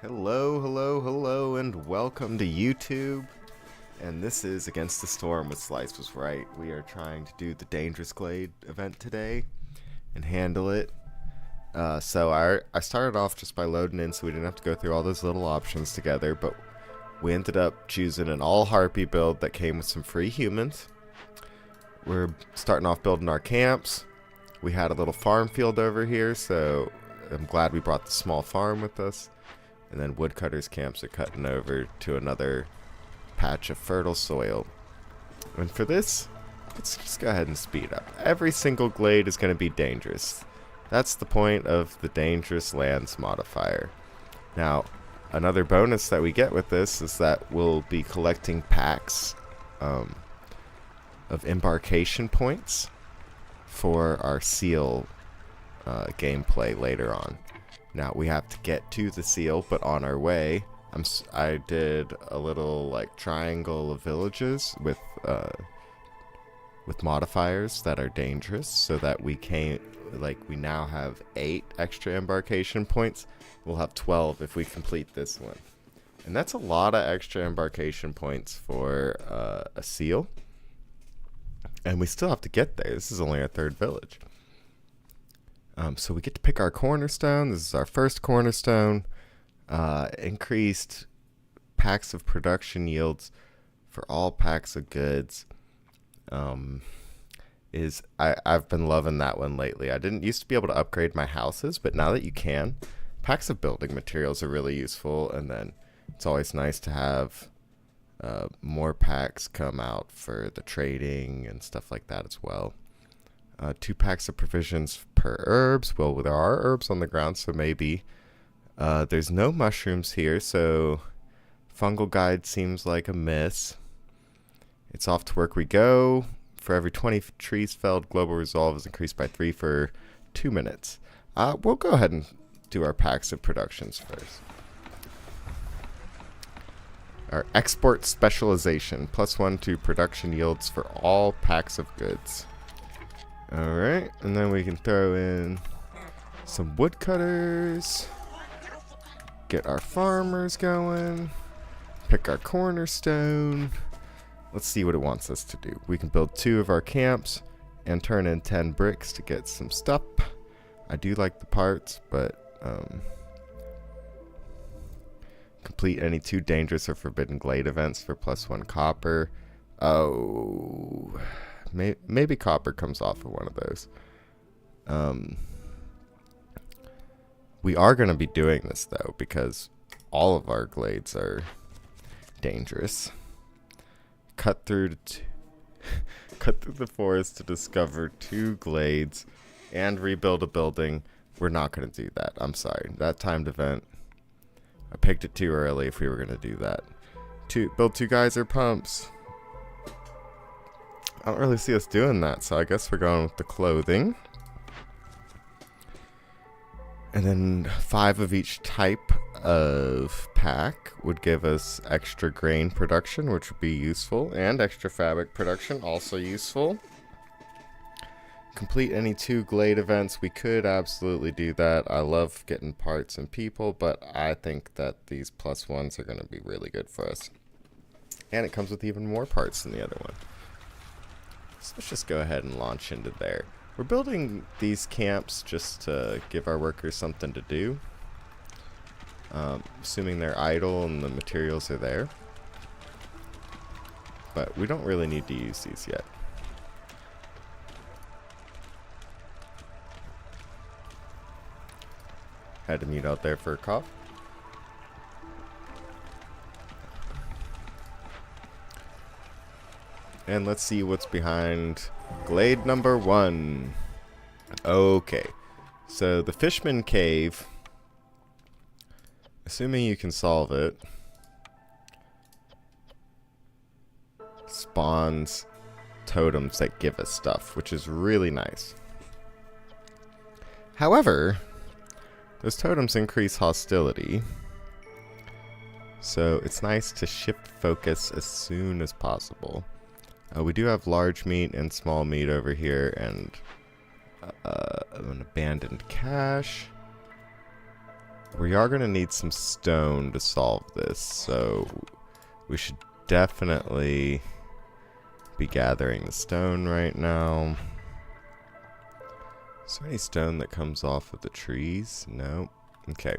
Hello, hello, hello, and welcome to YouTube. And this is Against the Storm with Slice Was Right. We are trying to do the Dangerous Glade event today and handle it. So I started off just by loading in so we didn't have to go through all those little options together, but we ended up choosing an all Harpy build that came with some free humans. We're starting off building our camps. We had a little farm field over here, so I'm glad we brought the small farm with us. And then woodcutters' camps are cutting over to another patch of fertile soil. And for this, let's just go ahead and speed up. Every single glade is going to be dangerous. That's the point of the Dangerous Lands modifier. Now, another bonus that we get with this is that we'll be collecting packs of embarkation points for our seal gameplay later on. Now we have to get to the seal, but on our way, I did a little like triangle of villages with modifiers that are dangerous, so that we now have 8 extra embarkation points. We'll have 12 if we complete this one, and that's a lot of extra embarkation points for a seal. And we still have to get there. This is only our 3rd village. So we get to pick our cornerstone. This is our first cornerstone. Increased packs of production yields for all packs of goods. I've been loving that one lately. I didn't used to be able to upgrade my houses, but now that you can, packs of building materials are really useful. And then it's always nice to have more packs come out for the trading and stuff like that as well. 2 packs of provisions per herbs. Well, there are herbs on the ground, so maybe. There's no mushrooms here, so fungal guide seems like a miss. It's off to work we go. For every 20 trees felled, global resolve is increased by 3 for 2 minutes. We'll go ahead and do our packs of productions first. Our export specialization, +1 to production yields for all packs of goods. Alright, and then we can throw in some woodcutters, get our farmers going, pick our cornerstone. Let's see what it wants us to do. We can build 2 of our camps and turn in 10 bricks to get some stuff. I do like the parts, but complete any 2 dangerous or forbidden glade events for +1 copper. Oh, maybe copper comes off of one of those. We are going to be doing this though, because all of our glades are dangerous. Cut through the forest to discover 2 glades and rebuild a building. We're not going to do that. I'm sorry. That timed event, I picked it too early if we were going to do that. Build 2 geyser pumps. I don't really see us doing that, so I guess we're going with the clothing. And then 5 of each type of pack would give us extra grain production, which would be useful, and extra fabric production, also useful. Complete any 2 glade events. We could absolutely do that. I love getting parts and people, but I think that these +1s are going to be really good for us. And it comes with even more parts than the other one. So let's just go ahead and launch into there. We're building these camps just to give our workers something to do. Assuming they're idle and the materials are there. But we don't really need to use these yet. Had to mute out there for a cough. And let's see what's behind glade number 1. Okay, so the Fishman Cave, assuming you can solve it, spawns totems that give us stuff, which is really nice. However, those totems increase hostility, so it's nice to shift focus as soon as possible. We do have large meat and small meat over here, and an abandoned cache. We are going to need some stone to solve this, so we should definitely be gathering the stone right now. Is there any stone that comes off of the trees? No. Okay.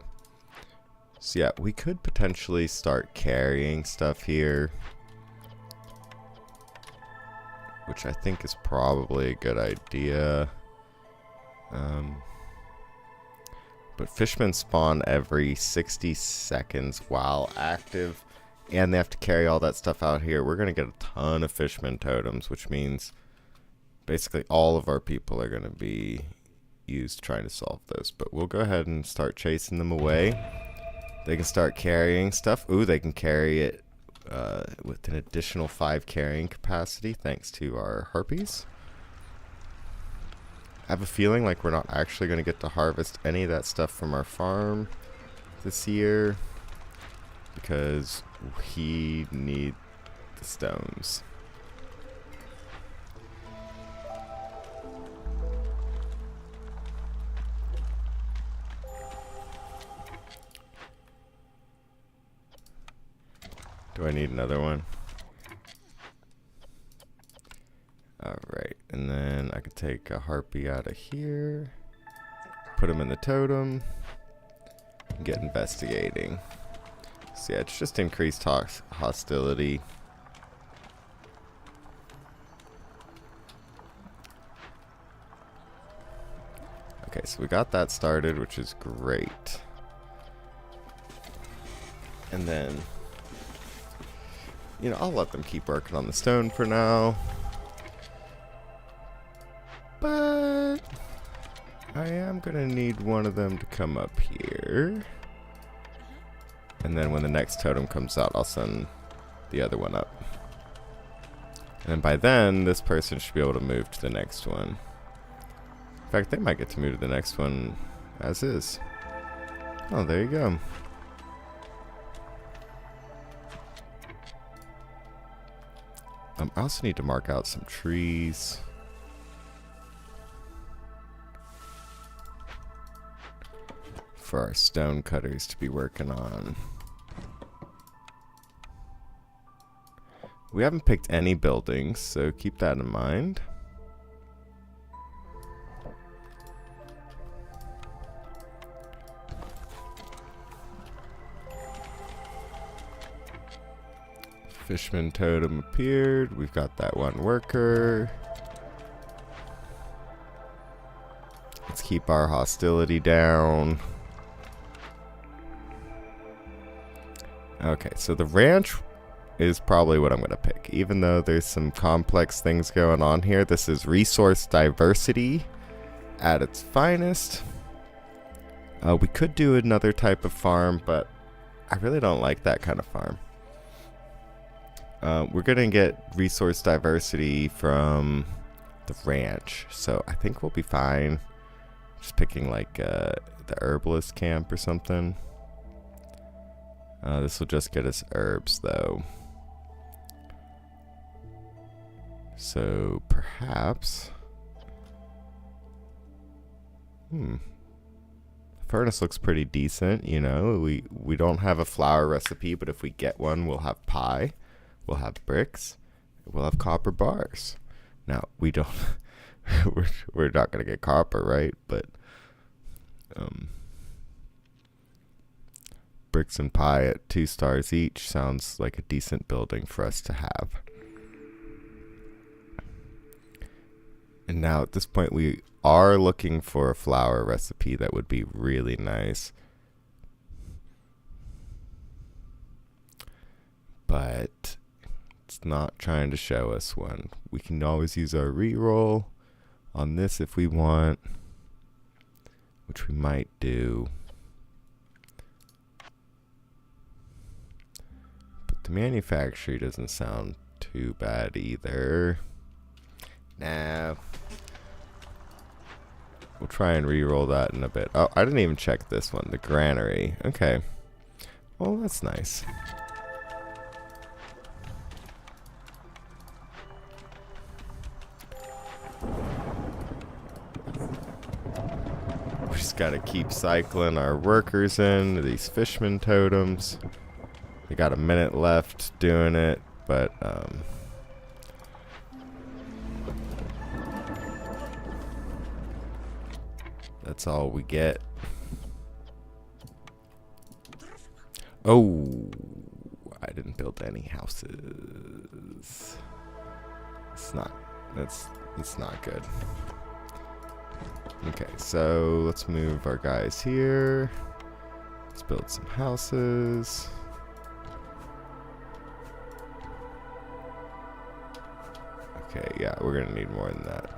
So yeah, we could potentially start carrying stuff here, which I think is probably a good idea. But fishmen spawn every 60 seconds while active, and they have to carry all that stuff out here. We're going to get a ton of fishmen totems, which means basically all of our people are going to be used trying to solve those. But we'll go ahead and start chasing them away. They can start carrying stuff. Ooh, they can carry it with an additional 5 carrying capacity thanks to our harpies. I have a feeling like we're not actually going to get to harvest any of that stuff from our farm this year because we need the stones. Do I need another one? Alright, and then I could take a harpy out of here, put him in the totem, and get investigating. So yeah, it's just increased hostility. Okay, so we got that started, which is great. And then, you know, I'll let them keep working on the stone for now. But I am going to need one of them to come up here. And then when the next totem comes out, I'll send the other one up. And by then, this person should be able to move to the next one. In fact, they might get to move to the next one as is. Oh, there you go. I also need to mark out some trees. For our stone cutters to be working on. We haven't picked any buildings, so keep that in mind. Fishman totem appeared. We've got that one worker. Let's keep our hostility down. Okay, so the ranch is probably what I'm going to pick. Even though there's some complex things going on here, this is resource diversity at its finest. We could do another type of farm, but I really don't like that kind of farm. We're going to get resource diversity from the ranch, so I think we'll be fine. Just picking like the herbalist camp or something. This will just get us herbs, though. So, perhaps... Furnace looks pretty decent, you know. We don't have a flour recipe, but if we get one, we'll have pie. We'll have bricks. We'll have copper bars. Now, we don't... we're not going to get copper, right? But... bricks and pie at 2 stars each sounds like a decent building for us to have. And now at this point we are looking for a flour recipe that would be really nice. But it's not trying to show us one. We can always use our reroll on this if we want, which we might do. The manufacturer doesn't sound too bad either. No. We'll try and re-roll that in a bit. Oh, I didn't even check this one. The granary. Okay. Well, that's nice. We're just Just gotta keep cycling our workers in, these fishman totems. We got a minute left doing it, but that's all we get. Oh, I didn't build any houses. It's not good. Okay, so let's move our guys here. Let's build some houses. Okay, yeah, we're gonna need more than that.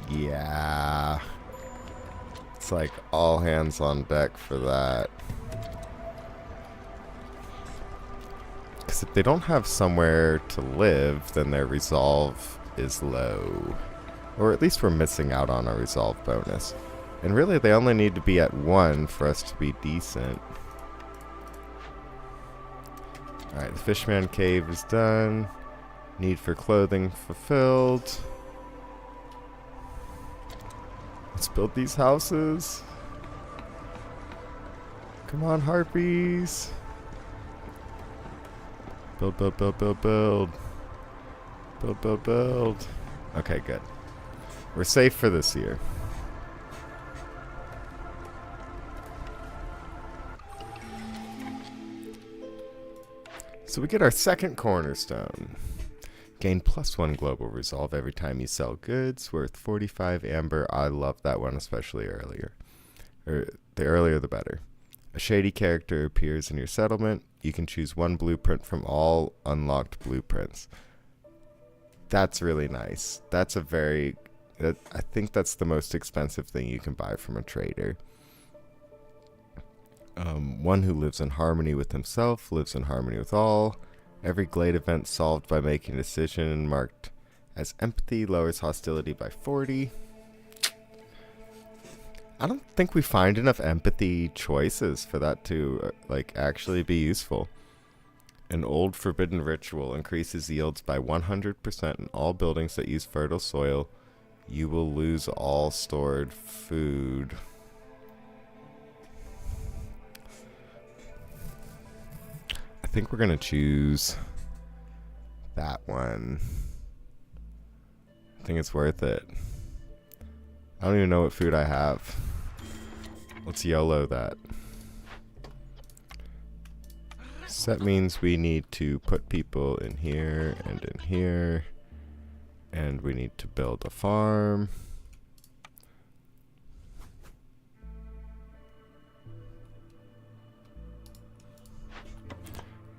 Yeah. It's like all hands on deck for that. Because if they don't have somewhere to live, then their resolve is low. Or at least we're missing out on our resolve bonus. And really, they only need to be at 1 for us to be decent. Alright, the Fishman Cave is done. Need for clothing fulfilled. Let's build these houses. Come on, harpies. Build, build, build, build, build. Build, build, build. Okay, good. We're safe for this year. So we get our second cornerstone. Gain +1 global resolve every time you sell goods, worth 45 amber. I love that one, especially earlier. The earlier the better. A shady character appears in your settlement. You can choose 1 blueprint from all unlocked blueprints. That's really nice. That's a very... I think that's the most expensive thing you can buy from a trader. One who lives in harmony with himself, lives in harmony with all. Every glade event solved by making a decision marked as empathy lowers hostility by 40. I don't think we find enough empathy choices for that to like actually be useful. An old forbidden ritual increases yields by 100% in all buildings that use fertile soil. You will lose all stored food. I think we're gonna choose that one. I think it's worth it. I don't even know what food I have. Let's YOLO that. So that means we need to put people in here and in here. And we need to build a farm.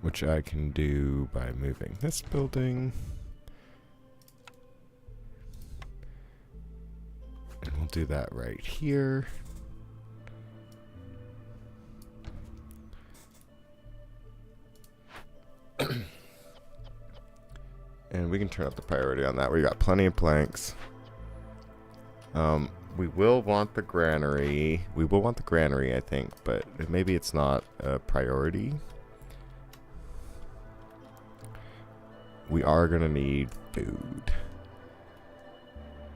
Which I can do by moving this building. And we'll do that right here. And we can turn up the priority on that. We got plenty of planks. We will want the granary. We will want the granary, I think, but maybe it's not a priority. We are going to need food.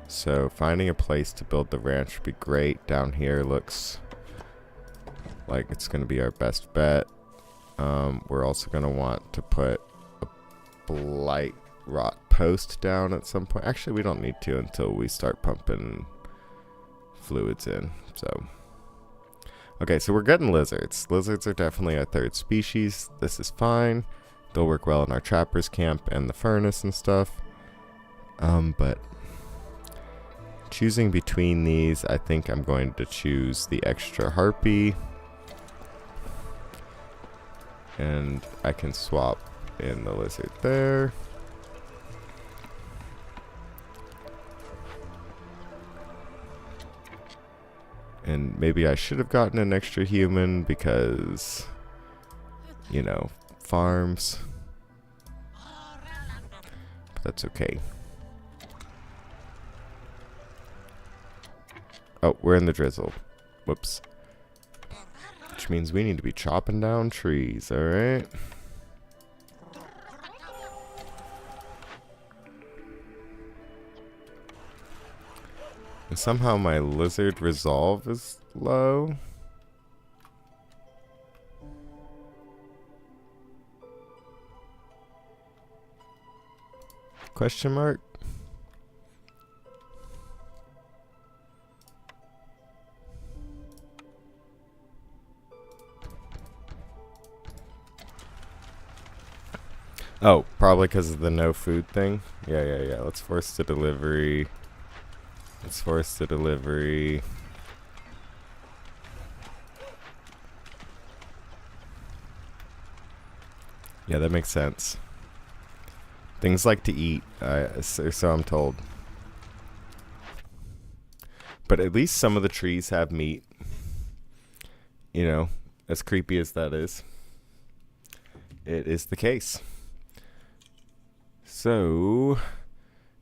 So finding a place to build the ranch would be great. Down here looks like it's going to be our best bet. We're also going to want to put a blight rot post down at some point. Actually, we don't need to until we start pumping fluids in. So, okay, so we're getting lizards. Lizards are definitely our third species. This is fine. They'll work well in our trappers camp and the furnace and stuff. But choosing between these, I think I'm going to choose the extra harpy. And I can swap in the lizard there. And maybe I should have gotten an extra human because, you know, farms. But that's okay. Oh, we're in the drizzle. Whoops. Which means we need to be chopping down trees, alright? And somehow my lizard resolve is low. Question mark? Oh, probably because of the no food thing. Yeah. Let's force the delivery. Let's force the delivery. Yeah, that makes sense. Things like to eat, so I'm told. But at least some of the trees have meat. You know, as creepy as that is. It is the case. So,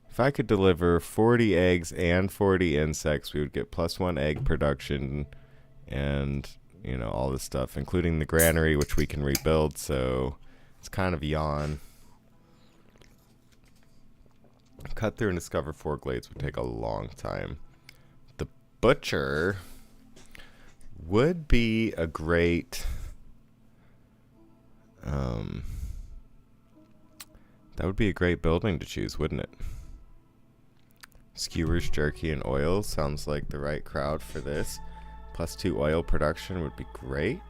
if I could deliver 40 eggs and 40 insects, we would get +1 egg production and, you know, all this stuff, including the granary, which we can rebuild, so it's kind of a yawn. Cut through and discover 4 glades would take a long time. The butcher would be a great... that would be a great building to choose, wouldn't it? Skewers, jerky, and oil sounds like the right crowd for this. +2 oil production would be great.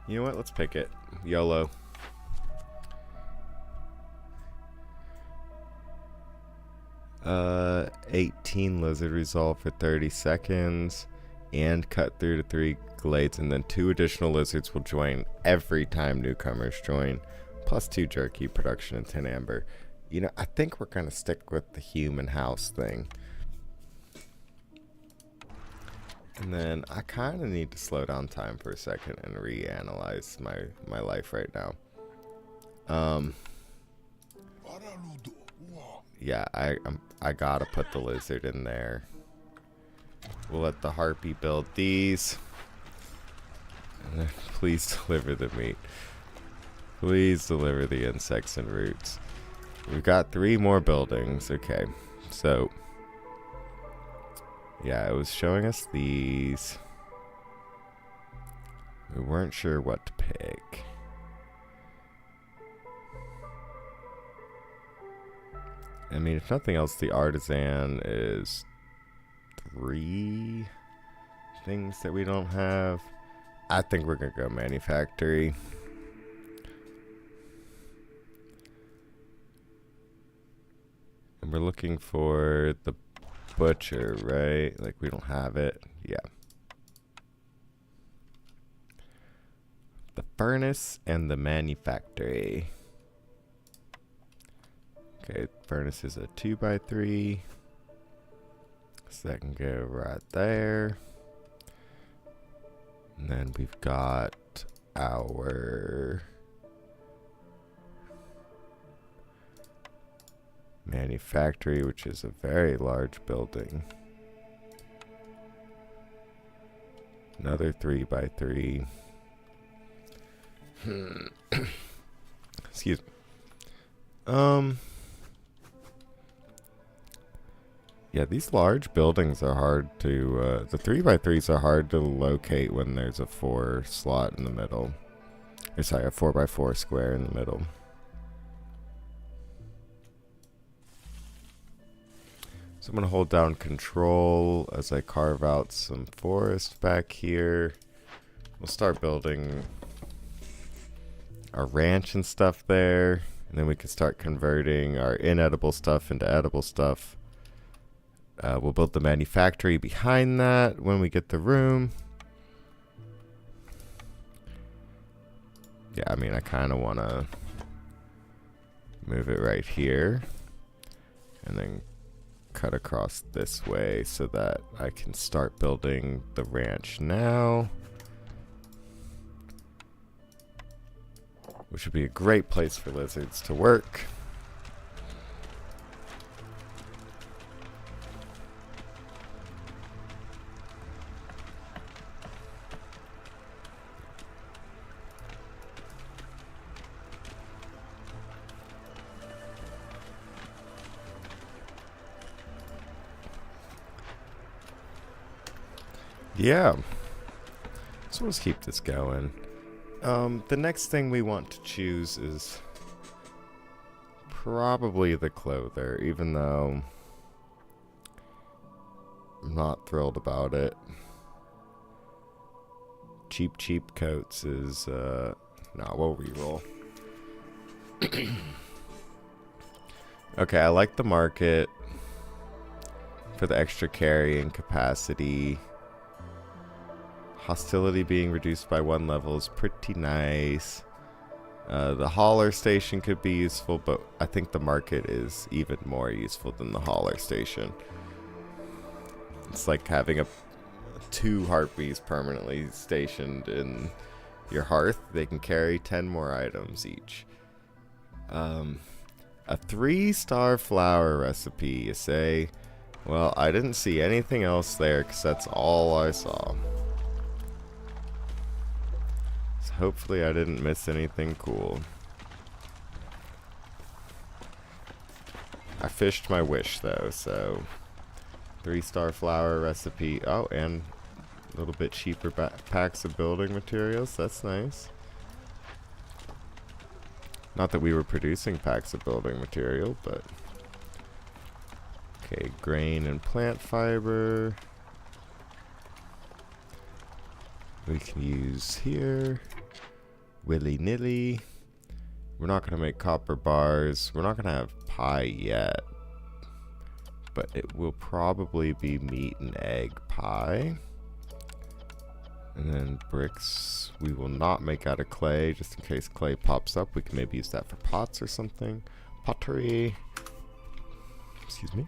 You know what? Let's pick it. YOLO. Uh, 18 lizard resolve for 30 seconds. And cut through to 3 glades, and then 2 additional lizards will join every time newcomers join. +2 jerky production and 10 amber. You know, I think we're going to stick with the human house thing. And then I kind of need to slow down time for a second and reanalyze my life right now. Yeah, I gotta put the lizard in there. We'll let the harpy build these. And then please deliver the meat. Please deliver the insects and roots. We've got 3 more buildings. Okay, so yeah, it was showing us these. We weren't sure what to pick. I mean, if nothing else, the artisan is 3 things that we don't have. I think we're gonna go manufactory. And we're looking for the butcher, right? Like, we don't have it. Yeah. The furnace and the manufactory. Okay, furnace is a 2x3. So that can go right there. And then we've got our manufactory, which is a very large building. Another 3x3. Excuse me. Yeah, these large buildings are hard to, the 3x3s are hard to locate when there's a 4 slot in the middle. Or sorry, a 4x4 square in the middle. So I'm going to hold down control as I carve out some forest back here. We'll start building our ranch and stuff there. And then we can start converting our inedible stuff into edible stuff. We'll build the manufactory behind that when we get the room. Yeah, I mean, I kind of want to move it right here. And then cut across this way so that I can start building the ranch now. Which would be a great place for lizards to work. Yeah. So let's keep this going. The next thing we want to choose is probably the clother, even though I'm not thrilled about it. Cheap coats is, no, we'll reroll. Okay, I like the market for the extra carrying capacity. Hostility being reduced by 1 level is pretty nice. The hauler station could be useful, but I think the market is even more useful than the hauler station. It's like having 2 harpies permanently stationed in your hearth. They can carry 10 more items each. A 3-star flower recipe, you say? Well, I didn't see anything else there because that's all I saw. So hopefully I didn't miss anything cool. I fished my wish though, so 3-star flower recipe. Oh, and a little bit cheaper packs of building materials. That's nice. Not that we were producing packs of building material, but... Okay, grain and plant fiber. We can use here. Willy-nilly. We're not going to make copper bars. We're not going to have pie yet. But it will probably be meat and egg pie. And then bricks we will not make out of clay, just in case clay pops up. We can maybe use that for pots or something. Pottery. Excuse me.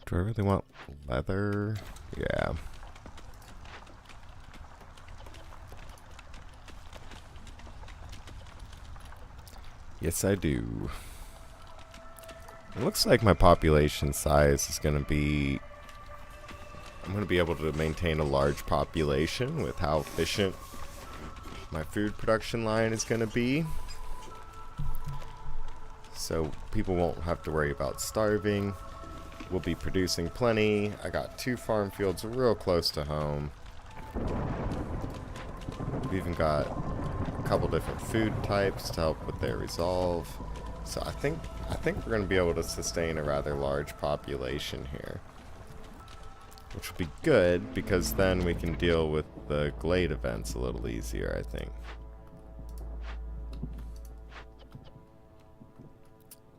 Do I really want leather? Yeah. Yes, I do. It looks like my population size is going to be... I'm going to be able to maintain a large population with how efficient my food production line is going to be. So people won't have to worry about starving. We'll be producing plenty. I got 2 farm fields real close to home. We've even got a couple different food types to help with their resolve. So I think we're going to be able to sustain a rather large population here. Which will be good, because then we can deal with the glade events a little easier, I think.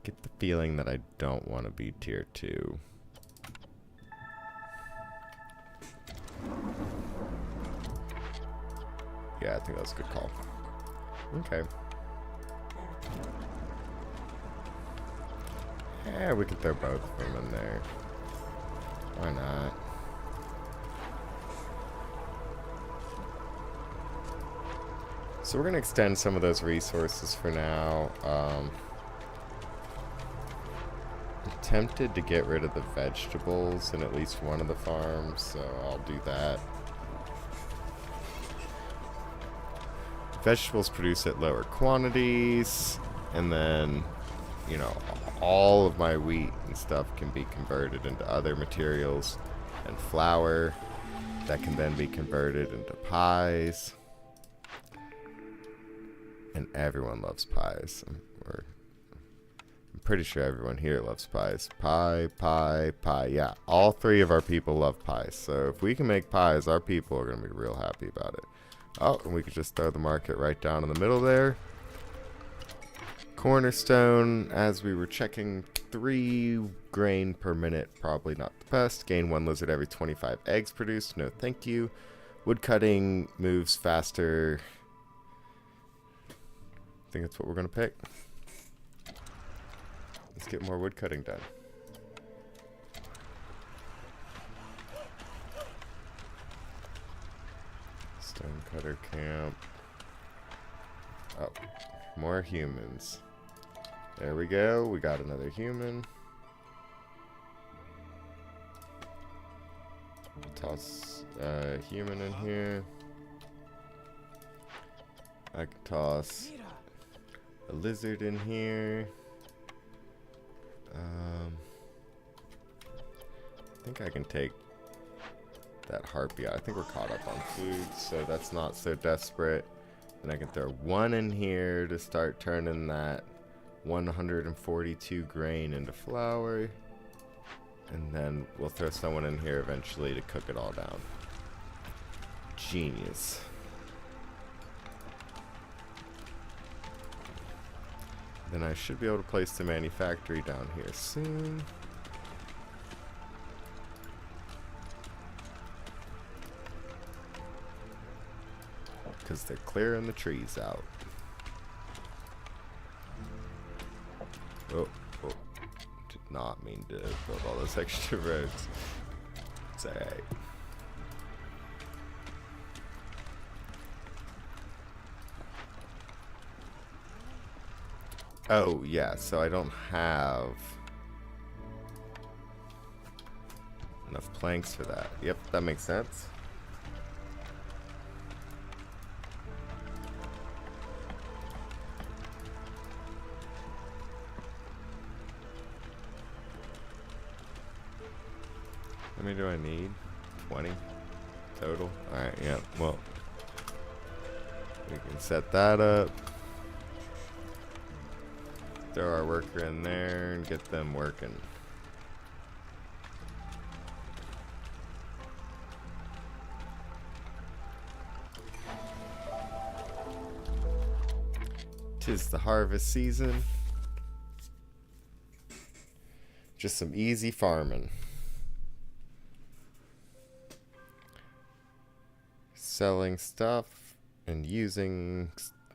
Get the feeling that I don't want to be tier 2. Yeah, I think that's a good call. Okay. Yeah, we could throw both of them in there. Why not? So we're going to extend some of those resources for now. I'm tempted to get rid of the vegetables in at least one of the farms, so I'll do that. Vegetables produce at lower quantities, and then, you know, all of my wheat and stuff can be converted into other materials, and flour that can then be converted into pies. And everyone loves pies. I'm pretty sure everyone here loves pies. Pie. Yeah, all 3 of our people love pies. So if we can make pies, our people are going to be real happy about it. Oh, and we could just throw the market right down in the middle there. Cornerstone, as we were checking, 3 grain per minute, probably not the best. Gain 1 lizard every 25 eggs produced. No thank you. Wood cutting moves faster. I think that's what we're going to pick. Let's get more wood cutting done. Stonecutter camp. Oh, more humans. There we go. We got another human. Toss a human in here. I could toss a lizard in here. I think I can take that harpy. I think we're caught up on food, so that's not so desperate. And I can throw one in here to start turning that 142 grain into flour. And then we'll throw someone in here eventually to cook it all down. Genius. Then I should be able to place the manufactory down here soon. Because they're clearing the trees out. Oh, did not mean to build all those extra roads. It's alright. Oh, yeah, so I don't have enough planks for that. Yep, that makes sense. How many do I need? 20 total? Alright, yeah, well, we can set that up. Throw our worker in there and get them working. Tis the harvest season. Just some easy farming. Selling stuff and using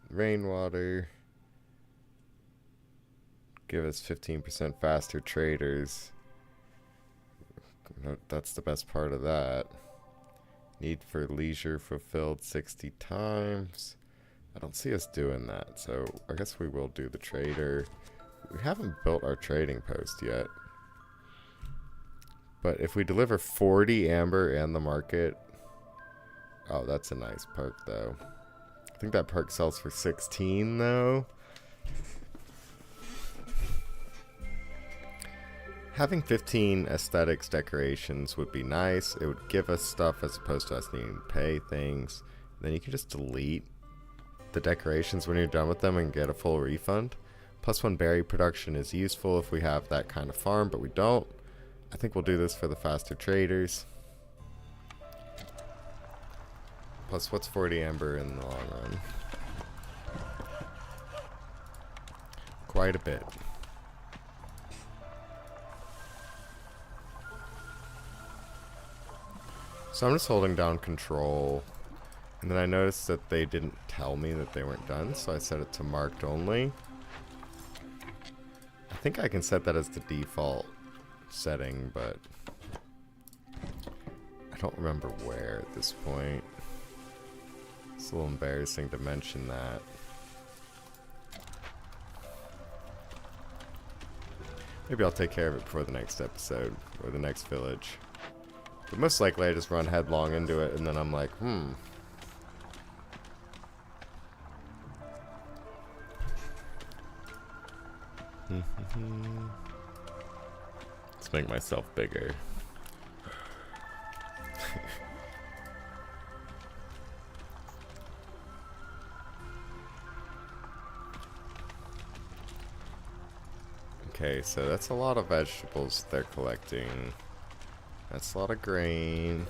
rainwater. Give us 15% faster traders. That's the best part of that. Need for leisure fulfilled 60 times. I don't see us doing that, so I guess we will do the trader. We haven't built our trading post yet. But if we deliver 40 amber and the market... Oh, that's a nice perk, though. I think that perk sells for 16, though. Having 15 aesthetics decorations would be nice. It would give us stuff as opposed to us needing to pay things. Then you can just delete the decorations when you're done with them and get a full refund. +1 berry production is useful if we have that kind of farm, but we don't. I think we'll do this for the faster traders. Plus, what's 40 amber in the long run? Quite a bit. So I'm just holding down control, and then I noticed that they didn't tell me that they weren't done, so I set it to marked only. I think I can set that as the default setting, but I don't remember where at this point. It's a little embarrassing to mention that. Maybe I'll take care of it before the next episode, or the next village. But most likely I just run headlong into it, and then I'm like, Let's make myself bigger. Okay, so that's a lot of vegetables they're collecting. That's a lot of grain.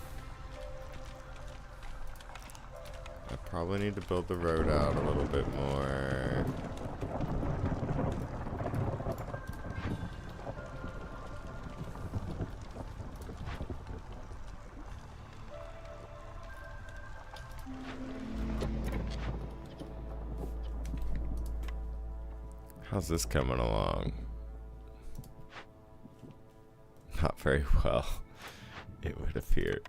I probably need to build the road out a little bit more. How's this coming along? Not very well, it would appear.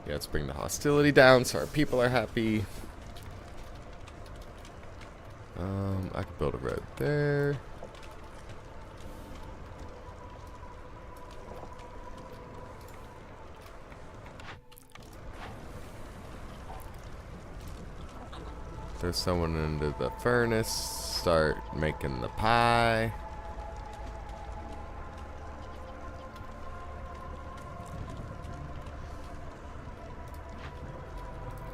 Yeah, let's bring the hostility down so our people are happy. I could build a road there. Throw someone into the furnace. Start making the pie.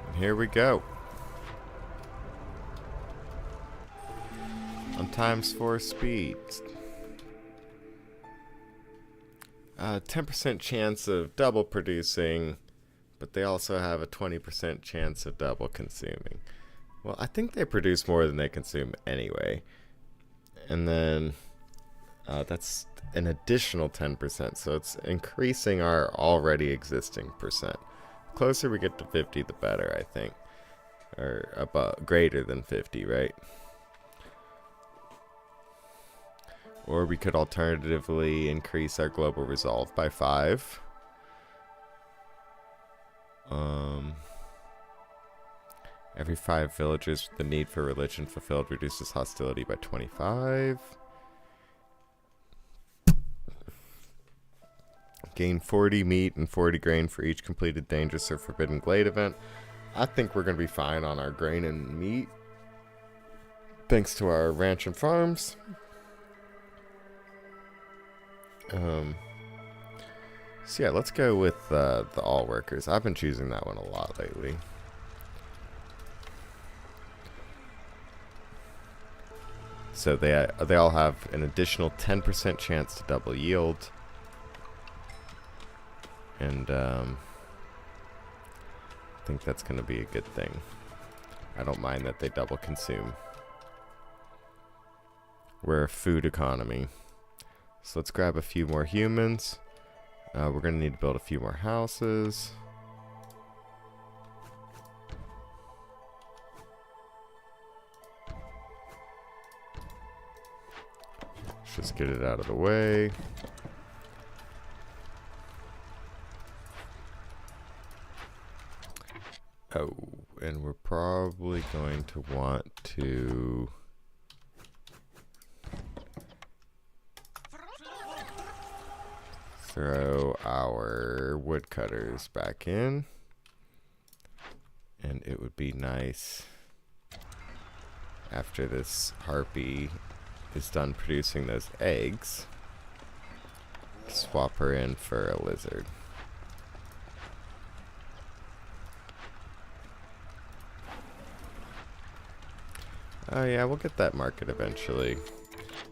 And here we go. On ×4 speed. 10% chance of double producing, but they also have a 20% chance of double consuming. Well, I think they produce more than they consume anyway. And then that's an additional 10%, so it's increasing our already existing percent. The closer we get to 50, the better, I think. Or about greater than 50, right? Or we could alternatively increase our global resolve by 5. Every 5 villagers with the need for religion fulfilled reduces hostility by 25. Gain 40 meat and 40 grain for each completed dangerous or forbidden glade event. I think we're going to be fine on our grain and meat, thanks to our ranch and farms. So yeah, let's go with the all workers. I've been choosing that one a lot lately. So they all have an additional 10% chance to double yield. And I think that's going to be a good thing. I don't mind that they double consume. We're a food economy. So let's grab a few more humans. We're going to need to build a few more houses. Let's just get it out of the way. Oh, and we're probably going to want to throw our woodcutters back in. And it would be nice after this harpy is done producing those eggs, swap her in for a lizard. Oh yeah, we'll get that market eventually.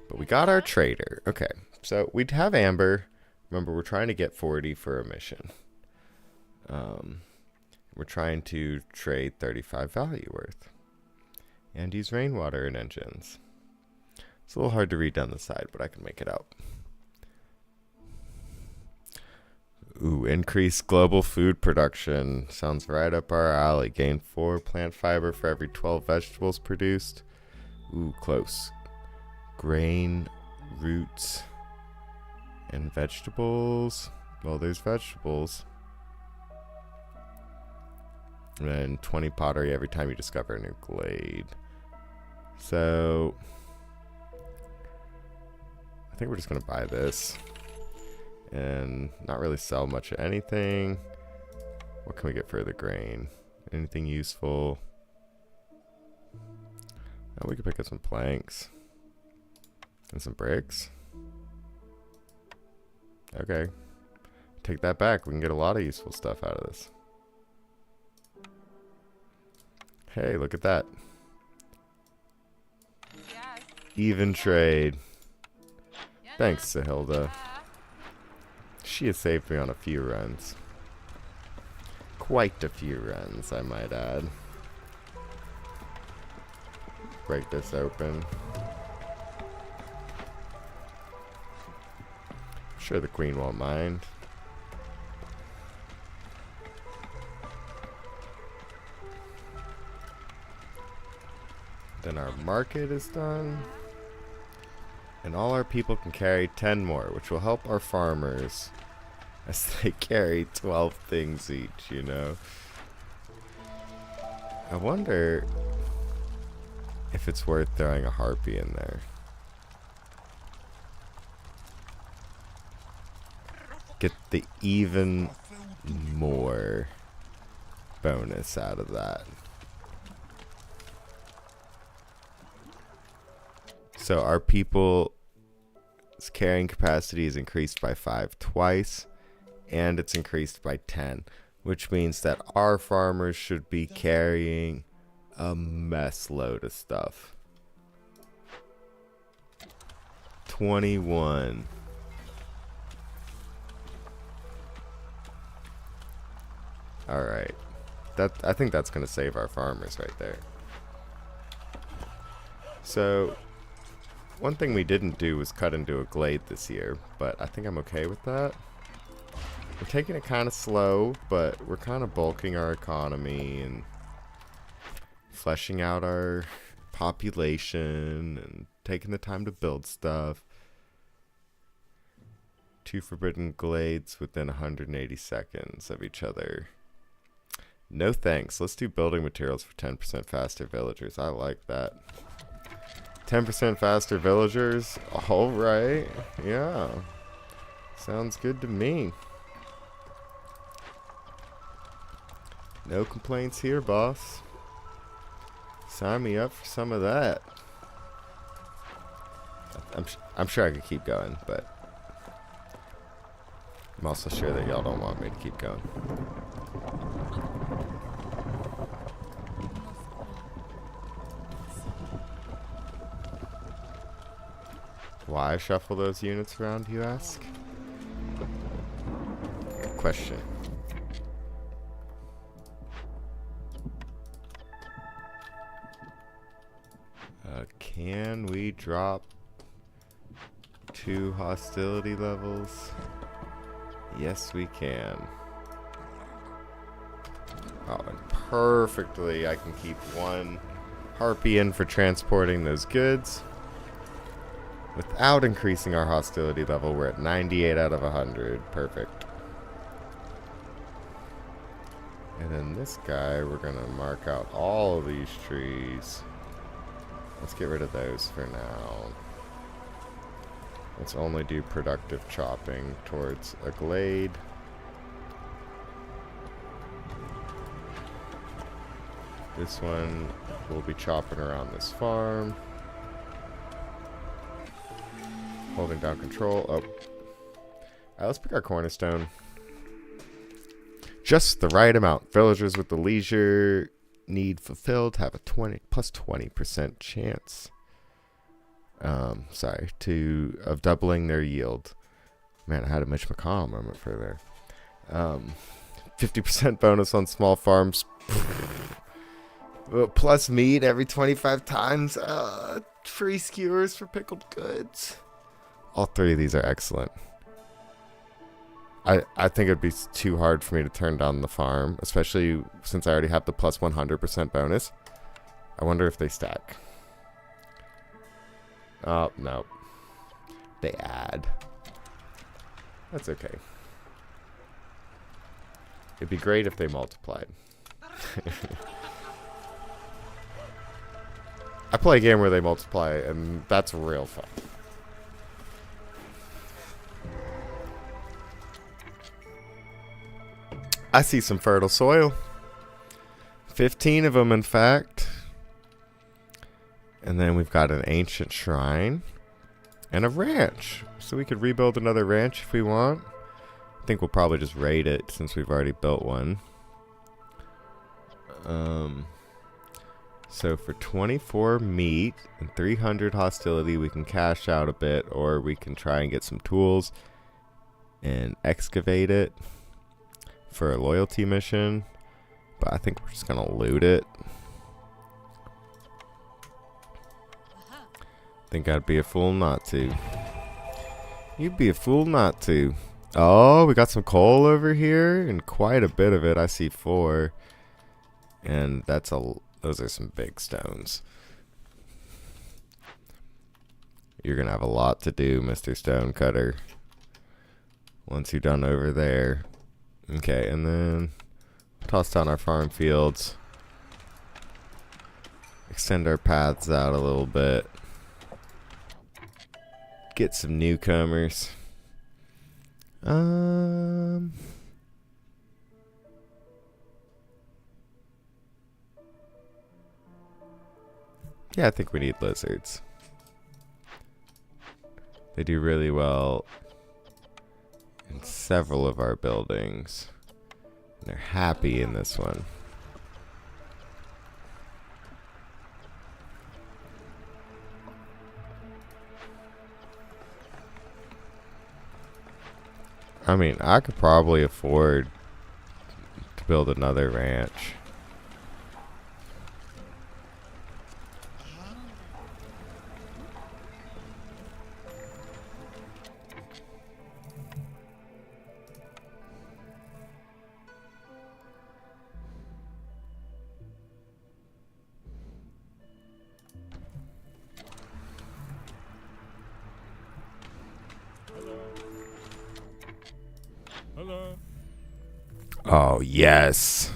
But we got our trader. Okay, so we'd have Amber. Remember, we're trying to get 40 for a mission. We're trying to trade 35 value worth. And use rainwater and engines. It's a little hard to read down the side, but I can make it out. Ooh, increase global food production. Sounds right up our alley. Gain 4 plant fiber for every 12 vegetables produced. Ooh, close. Grain, roots, and vegetables. Well, there's vegetables. And then 20 pottery every time you discover a new glade. So I think we're just going to buy this. And not really sell much of anything. What can we get for the grain? Anything useful? Oh, we could pick up some planks. And some bricks. Okay. Take that back. We can get a lot of useful stuff out of this. Hey, look at that. Yes. Even trade. Thanks, Sahilda. She has saved me on a few runs. Quite a few runs, I might add. Break this open. I'm sure the queen won't mind. Then our market is done. And all our people can carry 10 more, which will help our farmers as they carry 12 things each, you know. I wonder if it's worth throwing a harpy in there. Get the even more bonus out of that. So our people's carrying capacity is increased by 5 twice, and it's increased by 10, which means that our farmers should be carrying a mess load of stuff. 21. Alright. I think that's going to save our farmers right there. So, one thing we didn't do was cut into a glade this year, but I think I'm okay with that. We're taking it kind of slow, but we're kind of bulking our economy and fleshing out our population and taking the time to build stuff. 2 forbidden glades within 180 seconds of each other. No thanks. Let's do building materials for 10% faster villagers. I like that. 10% faster villagers. Alright. Yeah. Sounds good to me. No complaints here, boss. Sign me up for some of that. I'm sure I could keep going, but I'm also sure that y'all don't want me to keep going. Why shuffle those units around, you ask? Good question. Can we drop 2 hostility levels? Yes, we can. Oh, and perfectly, I can keep 1 harpy in for transporting those goods. Without increasing our hostility level, we're at 98 out of 100. Perfect. And then this guy, we're going to mark out all of these trees. Let's get rid of those for now. Let's only do productive chopping towards a glade. This one will be chopping around this farm. Holding down control. Oh. Alright, let's pick our cornerstone. Just the right amount. Villagers with the leisure need fulfilled have a 20% chance. Of doubling their yield. Man, I had a Mitch McConnell moment for there. 50% bonus on small farms. Plus meat every 25 times. Free skewers for pickled goods. All 3 of these are excellent. I think it'd be too hard for me to turn down the farm, especially since I already have the plus 100% bonus. I wonder if they stack. Oh, no. They add. That's okay. It'd be great if they multiplied. I play a game where they multiply, and that's real fun. I see some fertile soil. 15 of them, in fact. And then we've got an ancient shrine and a ranch. So we could rebuild another ranch if we want. I think we'll probably just raid it since we've already built one. So for 24 meat and 300 hostility, we can cash out a bit, or we can try and get some tools and excavate it for a loyalty mission, but I think we're just gonna loot it. Think I'd be a fool not to. You'd be a fool not to. Oh, we got some coal over here, and quite a bit of it. I see 4, and those are some big stones. You're gonna have a lot to do, Mr. Stonecutter, once you're done over there. Okay, and then toss down our farm fields. extend our paths out a little bit. Get some newcomers. Yeah, I think we need lizards. They do really well in several of our buildings. And they're happy in this one. I mean, I could probably afford to build another ranch. Oh, yes.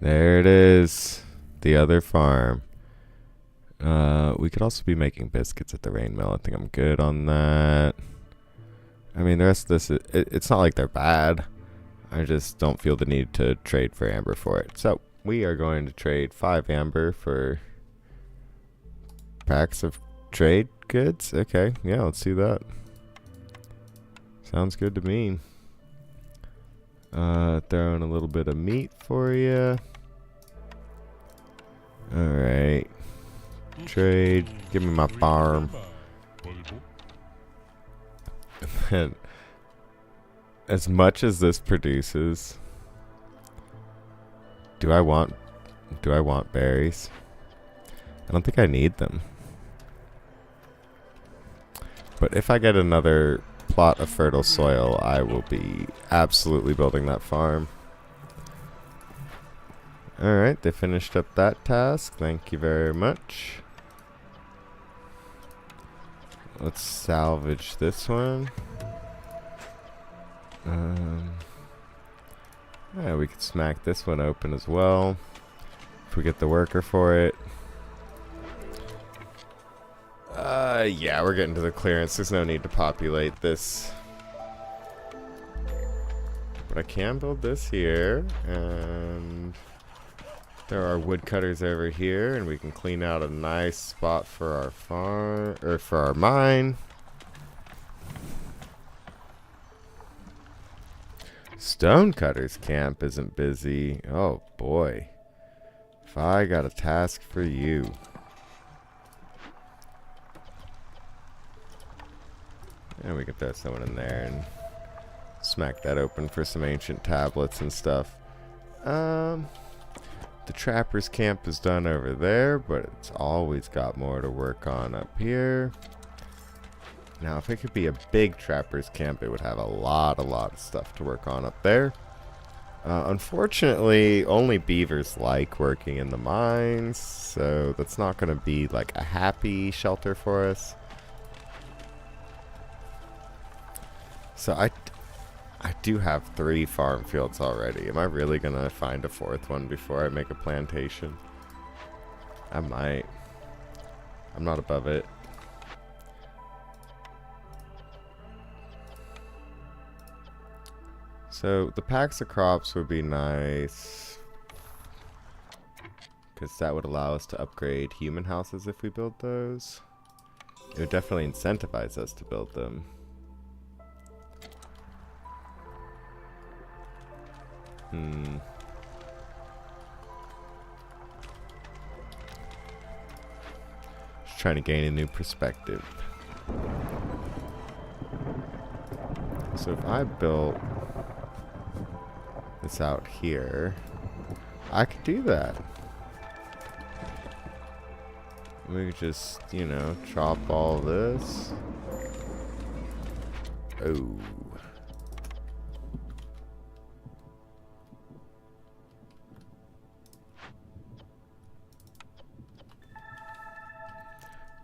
There it is. The other farm. We could also be making biscuits at the rain mill. I think I'm good on that. I mean, the rest of this, it's not like they're bad. I just don't feel the need to trade for amber for it. So, we are going to trade 5 amber for packs of trade goods. Okay, yeah, let's do that. Sounds good to me. Throwing a little bit of meat for you. Alright. Trade. Give me my farm. And as much as this produces, do I want berries? I don't think I need them. But if I get another plot of fertile soil, I will be absolutely building that farm. Alright, they finished up that task. Thank you very much. Let's salvage this one. Yeah, we could smack this one open as well if we get the worker for it. Yeah, we're getting to the clearance. There's no need to populate this. But I can build this here, and there are woodcutters over here, and we can clean out a nice spot for our farm, or for our mine. Stonecutters camp isn't busy. Oh boy. If I got a task for you. And we can throw someone in there and smack that open for some ancient tablets and stuff. The trapper's camp is done over there, but it's always got more to work on up here. Now, if it could be a big trapper's camp, it would have a lot of stuff to work on up there. Unfortunately, only beavers like working in the mines, so that's not going to be like a happy shelter for us. So I do have 3 farm fields already. Am I really going to find a 4th one before I make a plantation? I might. I'm not above it. So the packs of crops would be nice, because that would allow us to upgrade human houses if we build those. It would definitely incentivize us to build them. Just trying to gain a new perspective. So if I built this out here, I could do that. We could just, you know, chop all this. Oh.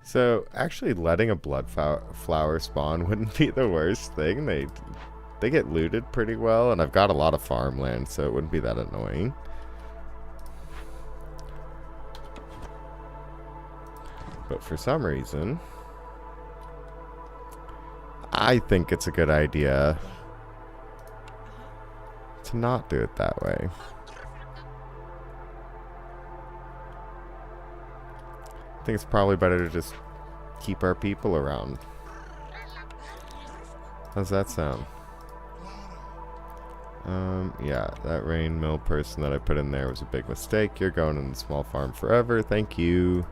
So, actually letting a blood flower spawn wouldn't be the worst thing. They get looted pretty well, and I've got a lot of farmland, so it wouldn't be that annoying. But for some reason, I think it's a good idea to not do it that way. I think it's probably better to just keep our people around. How's that sound? Yeah, that rain mill person that I put in there was a big mistake. You're going in the small farm forever. Thank you.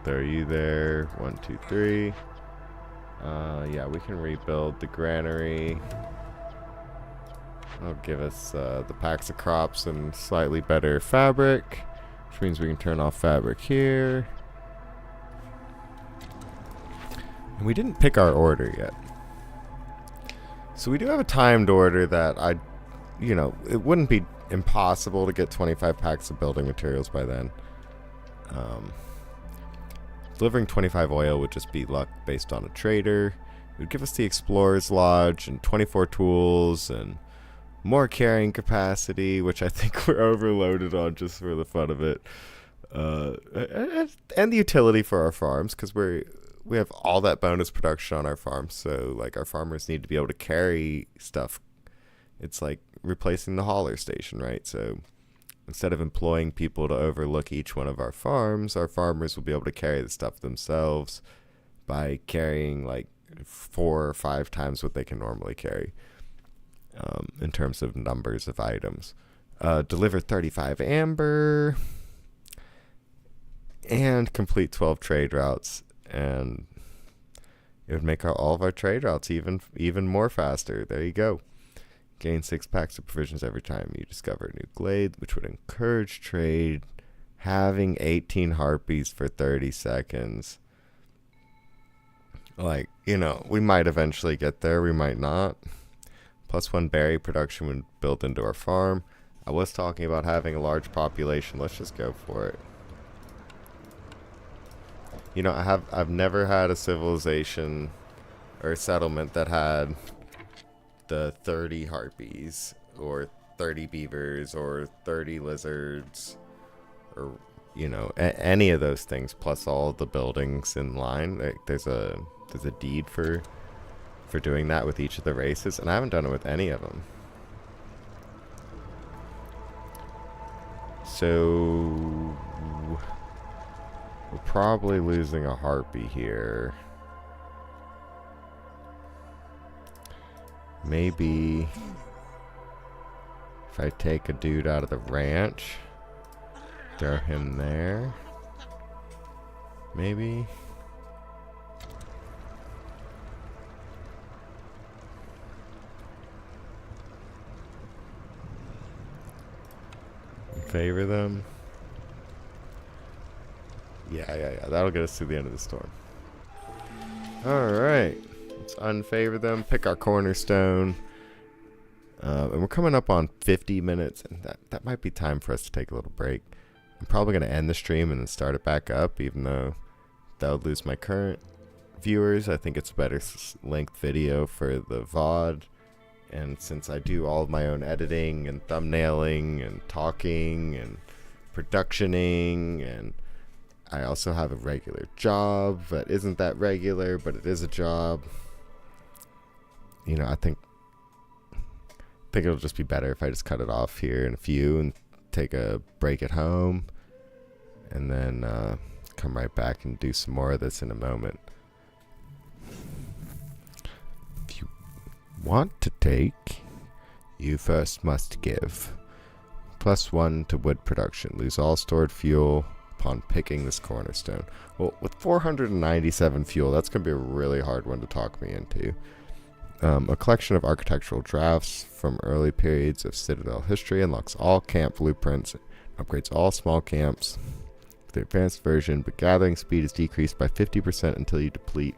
Throw you there. 1, 2, 3. Yeah, we can rebuild the granary. That'll give us the packs of crops and slightly better fabric, which means we can turn off fabric here. And we didn't pick our order yet. So we do have a timed order that it wouldn't be impossible to get 25 packs of building materials by then. Delivering 25 oil would just be luck based on a trader. It would give us the Explorer's Lodge and 24 tools and more carrying capacity, which I think we're overloaded on just for the fun of it. And the utility for our farms, because we have all that bonus production on our farms, so like our farmers need to be able to carry stuff. It's like replacing the hauler station, right? So instead of employing people to overlook each one of our farmers will be able to carry the stuff themselves by carrying like 4 or 5 times what they can normally carry in terms of numbers of items. Deliver 35 amber and complete 12 trade routes, and it would make all of our trade routes even more faster. There you go. Gain 6 packs of provisions every time you discover a new glade, which would encourage trade. Having 18 harpies for 30 seconds. Like, we might eventually get there. We might not. +1 berry production would build into our farm. I was talking about having a large population. Let's just go for it. I've never had a civilization or a settlement that had the 30 harpies or 30 beavers or 30 lizards or any of those things, plus all the buildings in line. There's a deed for doing that with each of the races, and I haven't done it with any of them. So we're probably losing a harpy here. Maybe if I take a dude out of the ranch, throw him there. Maybe. Favor them. Yeah. That'll get us to the end of the storm. Alright. Let's unfavor them. Pick our cornerstone. And we're coming up on 50 minutes. And that might be time for us to take a little break. I'm probably going to end the stream and then start it back up, even though that would lose my current viewers. I think it's a better length video for the VOD. And since I do all of my own editing and thumbnailing and talking and productioning, and I also have a regular job that isn't that regular, but it is a job. I think it'll just be better if I just cut it off here in a few and take a break at home, and then come right back and do some more of this in a moment. If you want to take, you first must give. +1 to wood production. Lose all stored fuel upon picking this cornerstone. Well, with 497 fuel, that's going to be a really hard one to talk me into. A collection of architectural drafts from early periods of Citadel history unlocks all camp blueprints, upgrades all small camps with the advanced version, but gathering speed is decreased by 50% until you deplete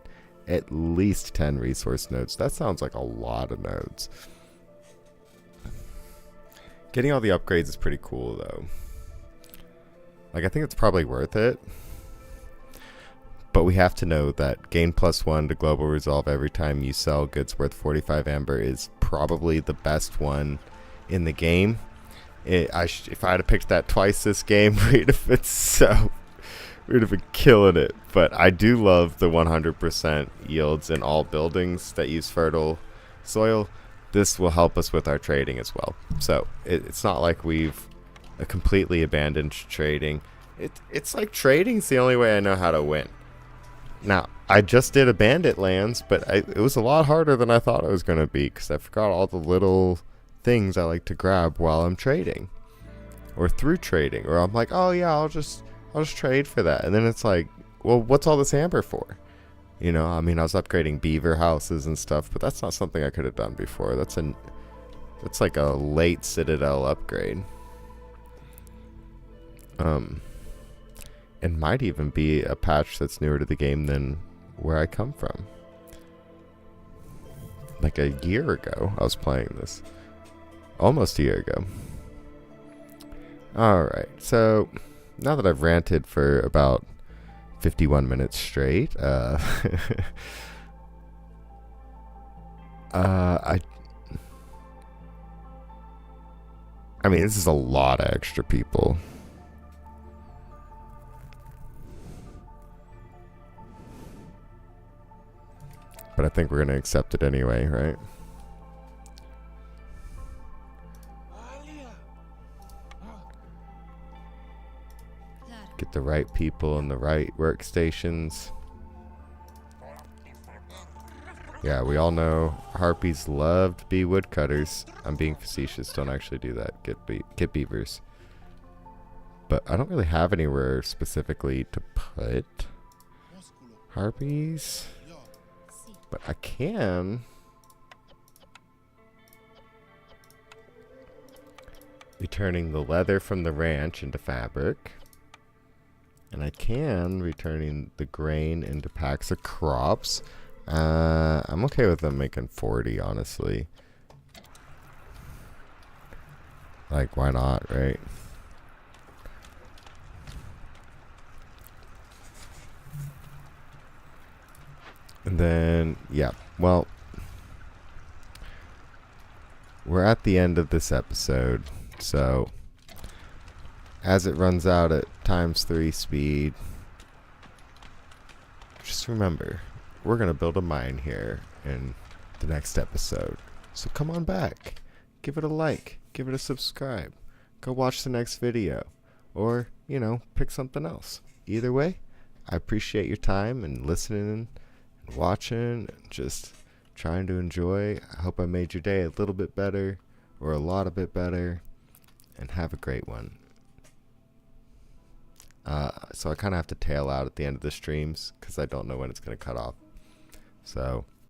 at least 10 resource nodes. That sounds like a lot of nodes. Getting all the upgrades is pretty cool, though. Like, I think it's probably worth it. But we have to know that gain +1 to global resolve every time you sell goods worth 45 amber is probably the best one in the game. If I had picked that twice this game, we'd have been killing it. But I do love the 100% yields in all buildings that use fertile soil. This will help us with our trading as well. So it's not like we've completely abandoned trading. It's like trading's the only way I know how to win. Now, I just did a bandit lands, but it was a lot harder than I thought it was going to be because I forgot all the little things I like to grab while I'm trading or through trading. Or I'm like, oh yeah, I'll just trade for that. And then it's like, well, what's all this amber for? You know, I mean, I was upgrading beaver houses and stuff, but that's not something I could have done before. That's like a late Citadel upgrade. It might even be a patch that's newer to the game than where I come from. Like a year ago, I was playing this. Almost a year ago. Alright, so now that I've ranted for about 51 minutes straight, I mean, this is a lot of extra people. But I think we're going to accept it anyway, right? Get the right people in the right workstations. Yeah, we all know harpies love to be woodcutters. I'm being facetious. Don't actually do that. Get beavers. But I don't really have anywhere specifically to put harpies. But I can be turning the leather from the ranch into fabric. And I can be turning the grain into packs of crops. I'm okay with them making 40, honestly. Like, why not, right? And then, yeah, well, we're at the end of this episode, so as it runs out at ×3 speed, just remember, we're going to build a mine here in the next episode. So come on back, give it a like, give it a subscribe, go watch the next video, or, you know, pick something else. Either way, I appreciate your time and listening and watching and just trying to enjoy. I hope I made your day a little bit better or a lot a bit better, and have a great one. So I kind of have to tail out at the end of the streams because I don't know when it's going to cut off. So